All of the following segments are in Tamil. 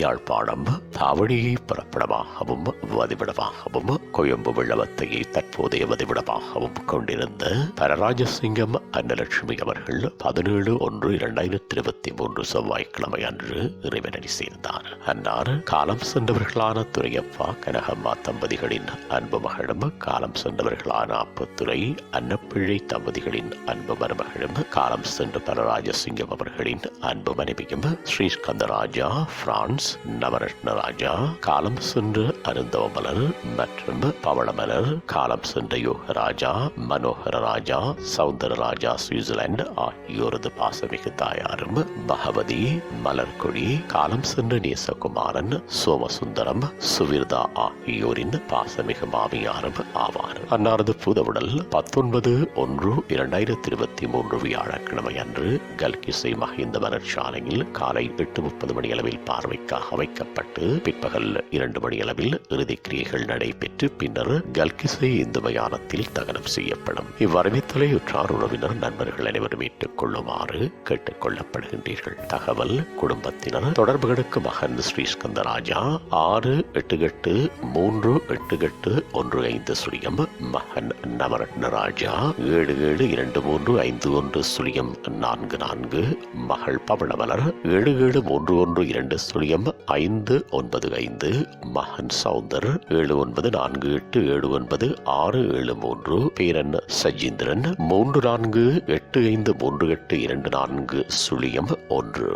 யாழ்ப்பாணம் தாவடியை புறப்படமாகவும் வதிவிடமாகவும் கொழும்பு வெள்ளவத்தையை தற்போதைய வதிவிடமாகவும் கொண்டிருந்த பரராஜசிங்கம் அன்னலட்சுமி அவர்கள் 17/1/2023 செவ்வாய்க்கிழமை அன்று இறைவனடி சேர்ந்தார். அன்னார் காலம் சென்றவர்களான துரையப்பா கனகம்மா தம்பதிகளின் அன்பு மகளும், காலம் சென்றவர்களான அப்பத்துறை அன்னப்பிள்ளை தம்பதிகளின் அன்பு மருமகளும், காலம் சென்ற பரராஜசிங்கம் அவர்களின் அன்பு மனைவியும், ஸ்ரீஸ்கந்தராஜா பிரான்ஸ் நவரத்னராஜா, காலம் சென்று அருந்தவமலர் மற்றும் பவளமலர், காலம் சென்ற யோகராஜா, மனோகர ராஜா, சௌந்தரராஜா சுவிட்சர்லாந்து ஆகியோரது பாசமிகு தாயாரும், பகவதி, மலர்கொடி, காலம் சென்ற நேசகுமாரன், சோமசுந்தரம், சுவிர்தா ஆகியோரின் பாசமிகு மாமியாரும் ஆவார். அன்னாரது புதவுடல் 19/1/2023 வியாழக்கிழமை அன்று கல்கிசை மஹிந்த மலர்ச்சாலையில் காலை 8:30 மணி அளவில் பார்வைக்காக வைக்கப்பட்டு பிற்பகல் 2 மணி அளவில் இறுதிக்கிரியைகள் நடைபெற்று பின்னர் கல்கிசை இந்து மயானத்தில் தகனம் செய்யப்படும். இவ்வறிவித்தலை உற்றார் உறவினர் நண்பர்கள் அனைவரும் ஏற்றுக் கொள்ளுமாறு கேட்டுக் கொள்ளப்படுகின்றீர்கள். தகவல் குடும்பத்தினர் தொடர்புகளுக்கு மகன் ஸ்ரீஸ்கந்தராஜா 68838815 மகன் நவரத்னராஜா 77235144 மகள் பவளமலர் 773120 மகன் சௌந்தர் 7948799673 பேரன் சஜீந்திரன் 34853824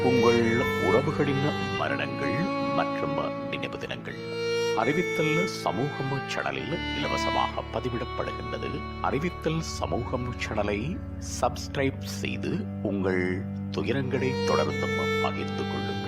உங்கள் உறவுகளின் மரணங்கள் மற்றும் நினைவு தினங்கள் அறிவித்தல் சமூகம் சேனலில் இலவசமாக பதிவிடப்படுகின்றது. அறிவித்தல் சமூகம் சேனலை சப்ஸ்கிரைப் செய்து உங்கள் துயரங்களை தொடர்ந்து பகிர்ந்து கொள்ளுங்கள்.